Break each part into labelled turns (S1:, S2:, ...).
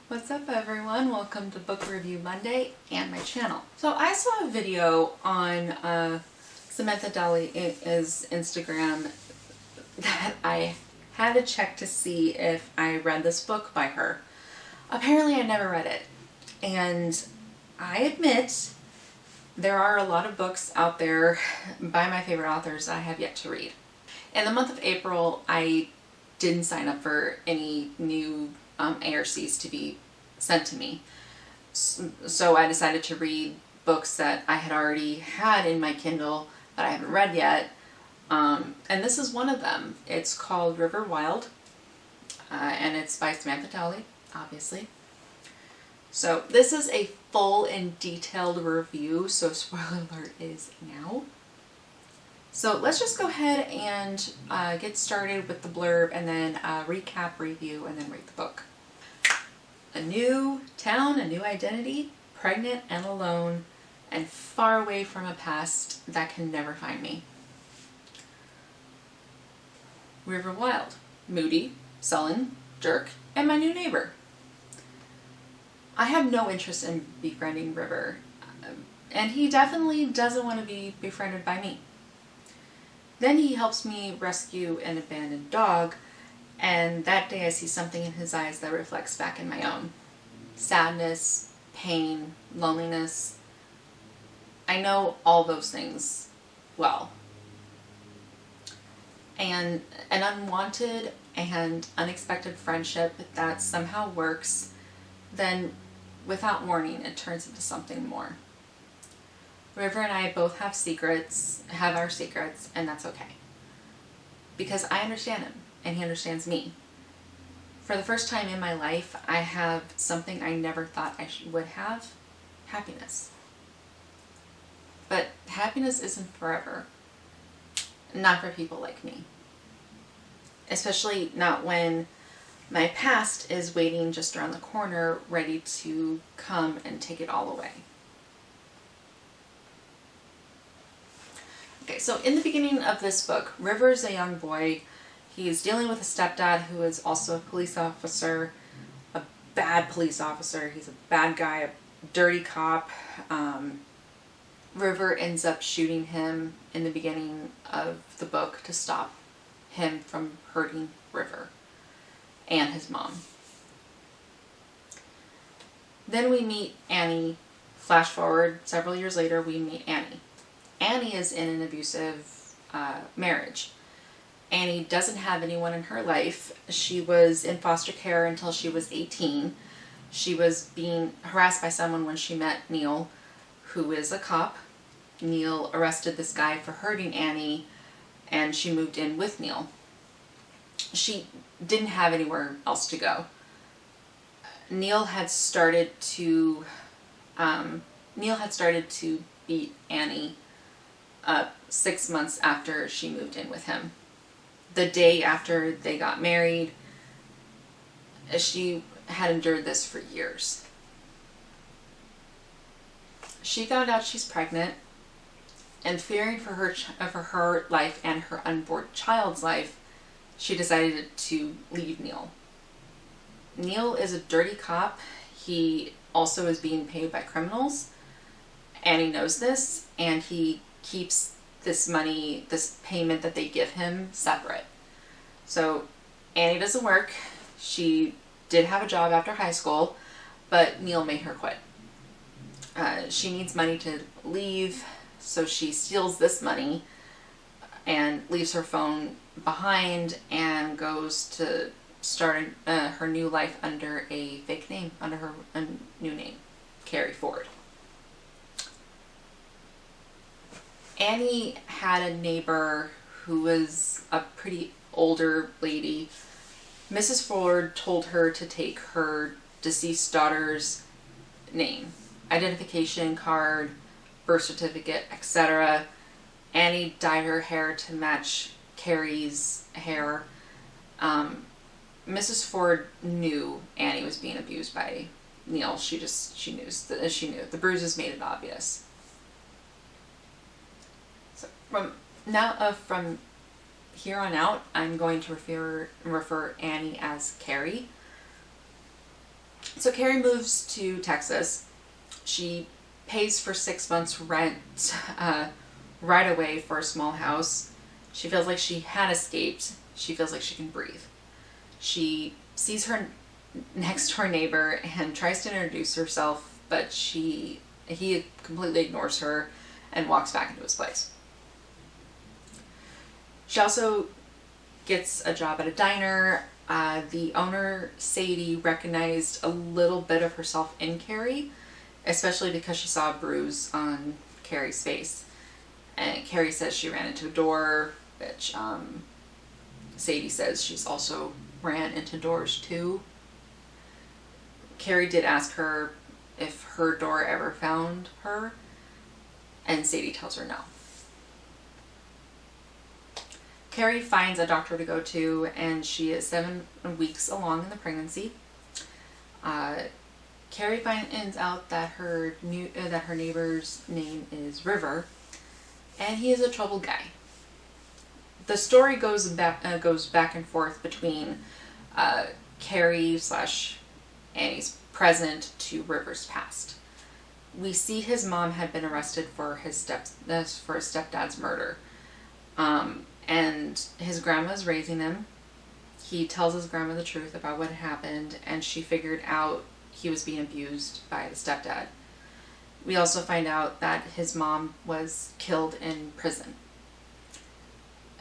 S1: What's up everyone? Welcome to Book Review Monday and my channel. So I saw a video on Samantha Towle's Instagram that I had to check to see if I read this book by her. Apparently I never read it, and I admit there are a lot of books out there by my favorite authors I have yet to read. In the month of April I didn't sign up for any new ARCs to be sent to me. So I decided to read books that I had already had in my Kindle that I haven't read yet. And this is one of them. It's called River Wild, and it's by Samantha Towle, obviously. So this is a full and detailed review, so spoiler alert is now. So let's just go ahead and get started with the blurb and then recap, review, and then read the book. A new town, a new identity, pregnant and alone, and far away from a past that can never find me. River Wild, moody, sullen, jerk, and my new neighbor. I have no interest in befriending River, and he definitely doesn't want to be befriended by me. Then he helps me rescue an abandoned dog, and that day I see something in his eyes that reflects back in my own. Sadness, pain, loneliness. I know all those things well. And an unwanted and unexpected friendship that somehow works, then without warning it turns into something more. River and I both have our secrets, and that's okay. Because I understand him, and he understands me. For the first time in my life, I have something I never thought I would have: happiness. But happiness isn't forever. Not for people like me. Especially not when my past is waiting just around the corner, ready to come and take it all away. Okay, so in the beginning of this book, River's a young boy. He's dealing with a stepdad who is also a police officer, a bad police officer. He's a bad guy, a dirty cop. River ends up shooting him in the beginning of the book to stop him from hurting River and his mom. Then we meet Annie. Flash forward several years later, we meet Annie. Annie is in an abusive marriage. Annie doesn't have anyone in her life. She was in foster care until she was 18. She was being harassed by someone when she met Neil, who is a cop. Neil arrested this guy for hurting Annie, and she moved in with Neil. She didn't have anywhere else to go. Neil had started to beat Annie up 6 months after she moved in with him. The day after they got married, she had endured this for years. She found out she's pregnant, and fearing for her life and her unborn child's life, she decided to leave Neil. Neil is a dirty cop. He also is being paid by criminals. Annie knows this, and he keeps this money, this payment that they give him, separate. So Annie doesn't work. She did have a job after high school, but Neil made her quit. She needs money to leave, so she steals this money and leaves her phone behind and goes to start her new life under a fake name, under her new name, Carrie Ford. Annie had a neighbor who was a pretty older lady. Mrs. Ford told her to take her deceased daughter's name, identification card, birth certificate, etc. Annie dyed her hair to match Carrie's hair. Mrs. Ford knew Annie was being abused by Neil. She knew. The bruises made it obvious. So from here on out, I'm going to refer Annie as Carrie. So Carrie moves to Texas. She pays for 6 months rent right away for a small house. She feels like she had escaped. She feels like she can breathe. She sees her next door neighbor and tries to introduce herself, but he completely ignores her and walks back into his place. She also gets a job at a diner. The owner, Sadie, recognized a little bit of herself in Carrie, especially because she saw a bruise on Carrie's face. And Carrie says she ran into a door, which Sadie says she's also ran into doors too. Carrie did ask her if her door ever found her, and Sadie tells her no. Carrie finds a doctor to go to, and she is 7 weeks along in the pregnancy. Carrie finds out that her neighbor's name is River, and he is a troubled guy. The story goes back and forth between Carrie / Annie's present to River's past. We see his mom had been arrested for his stepdad's murder. And his grandma's raising him. He tells his grandma the truth about what happened, and she figured out he was being abused by the stepdad. We also find out that his mom was killed in prison.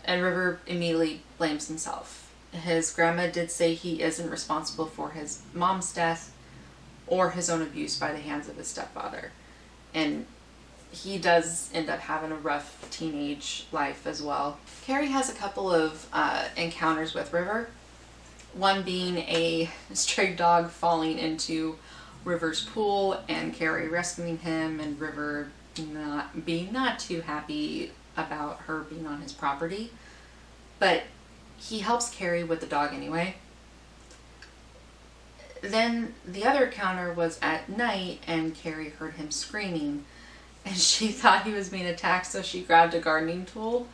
S1: And River immediately blames himself. His grandma did say he isn't responsible for his mom's death or his own abuse by the hands of his stepfather. And he does end up having a rough teenage life as well. Carrie has a couple of encounters with River. One being a stray dog falling into River's pool and Carrie rescuing him, and River not too happy about her being on his property. But he helps Carrie with the dog anyway. Then the other encounter was at night, and Carrie heard him screaming. And she thought he was being attacked, so she grabbed a gardening tool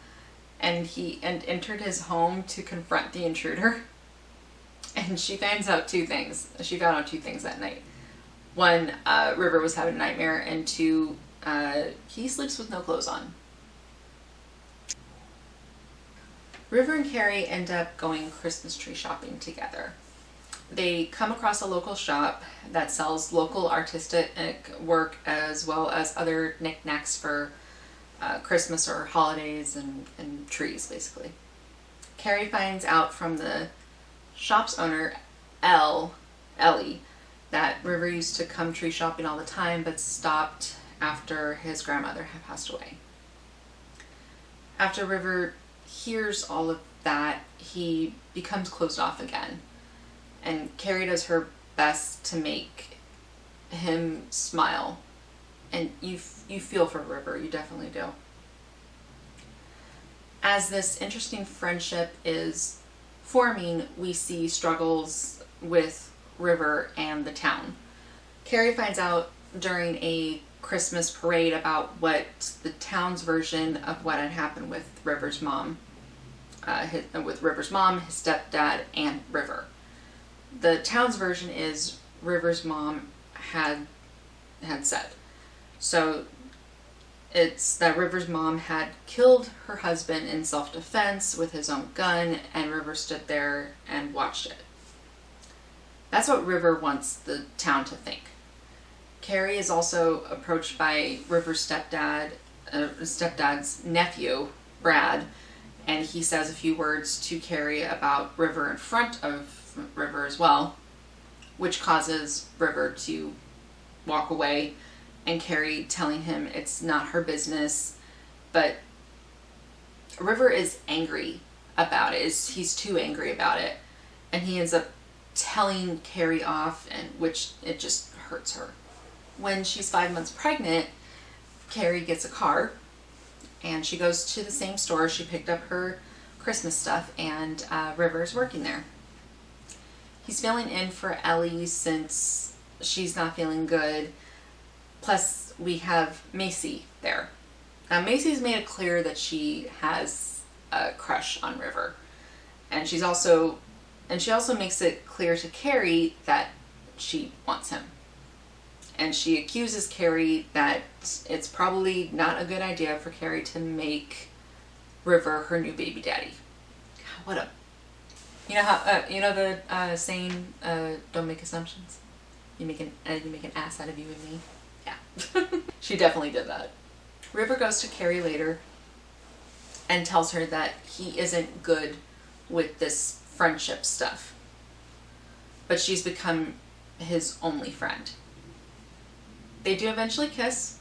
S1: and entered his home to confront the intruder. And she found out two things that night. One, River was having a nightmare, and two, he sleeps with no clothes on. River and Carrie end up going Christmas tree shopping together. They come across a local shop that sells local artistic work as well as other knickknacks for Christmas or holidays and trees, basically. Carrie finds out from the shop's owner, Ellie, that River used to come tree shopping all the time but stopped after his grandmother had passed away. After River hears all of that, he becomes closed off again. And Carrie does her best to make him smile. And you feel for River, you definitely do. As this interesting friendship is forming, we see struggles with River and the town. Carrie finds out during a Christmas parade about what the town's version of what had happened with River's mom. His stepdad, and River. The town's version is River's mom had said. So it's that River's mom had killed her husband in self-defense with his own gun, and River stood there and watched it. That's what River wants the town to think. Carrie is also approached by River's stepdad's nephew, Brad, and he says a few words to Carrie about River in front of River as well, which causes River to walk away, and Carrie telling him it's not her business. But River is angry about it. He's too angry about it, and he ends up telling Carrie off, and which it just hurts her. When she's 5 months pregnant, Carrie gets a car, and she goes to the same store she picked up her Christmas stuff, and River's working there. He's filling in for Ellie since she's not feeling good. Plus, we have Macy there. Now, Macy's made it clear that she has a crush on River, and she also makes it clear to Carrie that she wants him. And she accuses Carrie that it's probably not a good idea for Carrie to make River her new baby daddy. What a... You know how, you know the saying, don't make assumptions. You make an ass out of you and me. Yeah. She definitely did that. River goes to Carrie later and tells her that he isn't good with this friendship stuff, but she's become his only friend. They do eventually kiss,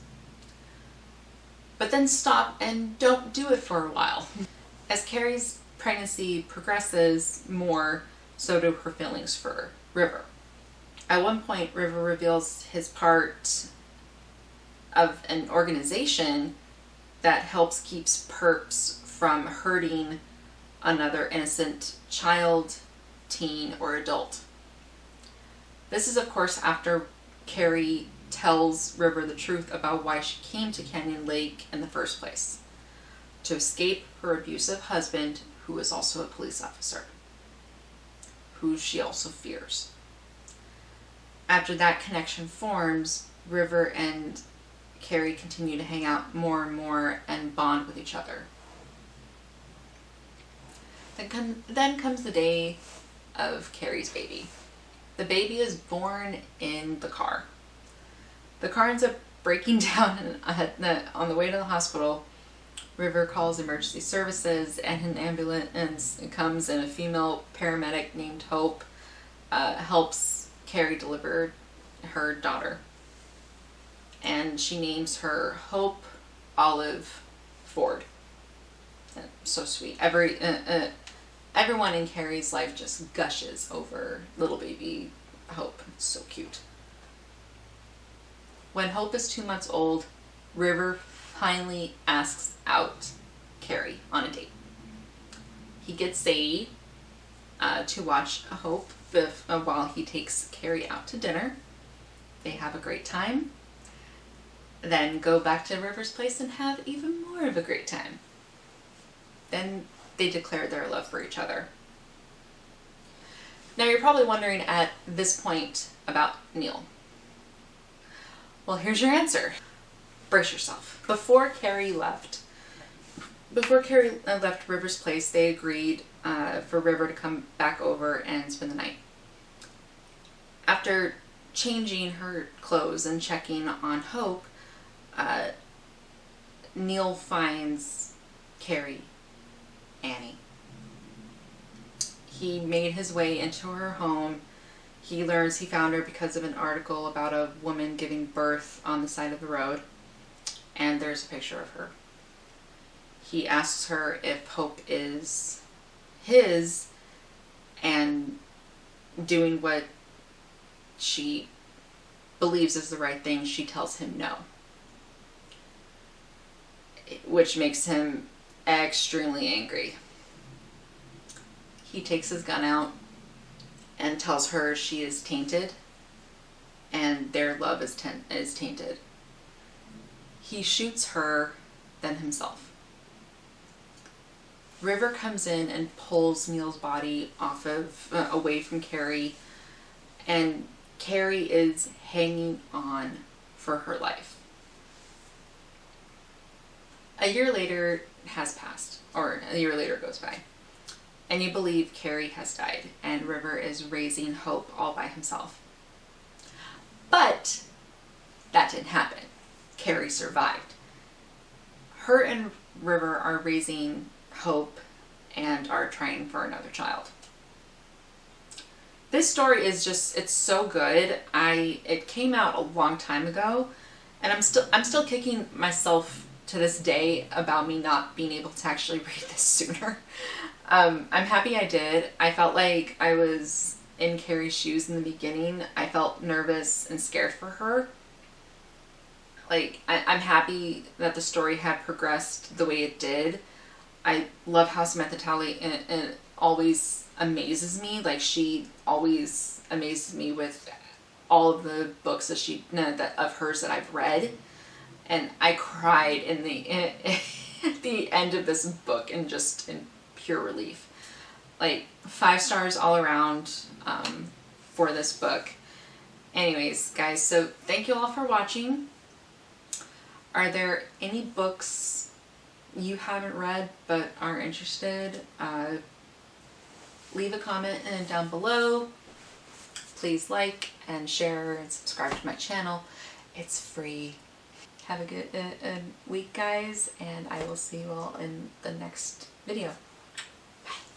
S1: but then stop and don't do it for a while. As Carrie's pregnancy progresses more, so do her feelings for River. At one point, River reveals his part of an organization that helps keeps perps from hurting another innocent child, teen, or adult. This is, of course, after Carrie tells River the truth about why she came to Canyon Lake in the first place: to escape her abusive husband, who is also a police officer, who she also fears. After that connection forms, River and Carrie continue to hang out more and more and bond with each other. Then comes the day of Carrie's baby. The baby is born in the car. The car ends up breaking down on the way to the hospital. River calls emergency services, and an ambulance comes, and a female paramedic named Hope helps Carrie deliver her daughter. And she names her Hope Olive Ford. So sweet. Everyone in Carrie's life just gushes over little baby Hope. It's so cute. When Hope is 2 months old, River finally asks out Carrie on a date. He gets Sadie to watch Hope while he takes Carrie out to dinner. They have a great time. Then go back to River's place and have even more of a great time. Then they declare their love for each other. Now you're probably wondering at this point about Neil. Well, here's your answer. Brace yourself. Before Carrie left River's place, they agreed for River to come back over and spend the night. After changing her clothes and checking on Hope, Neil finds Carrie, Annie. He made his way into her home. He learns he found her because of an article about a woman giving birth on the side of the road, and there's a picture of her. He asks her if Hope is his and doing what she believes is the right thing. She tells him no, which makes him extremely angry. He takes his gun out and tells her she is tainted and their love is tainted. He shoots her, then himself. River comes in and pulls Neil's body away from Carrie, and Carrie is hanging on for her life. A year later has passed, or a year later goes by, and you believe Carrie has died, and River is raising Hope all by himself. But that didn't happen. Carrie survived. Her and River are raising Hope and are trying for another child. This story is just, it's so good. It came out a long time ago, and I'm still kicking myself to this day about me not being able to actually read this sooner. I'm happy I did. I felt like I was in Carrie's shoes in the beginning. I felt nervous and scared for her. I'm happy that the story had progressed the way it did. I love how Samantha Towle always amazes me. Like, she always amazes me with all of the books of hers that I've read. And I cried at the end of this book in pure relief. Like, 5 stars all around for this book. Anyways, guys, so thank you all for watching. Are there any books you haven't read but are interested? Leave a comment down below. Please like and share and subscribe to my channel. It's free. Have a good week, guys, and I will see you all in the next video.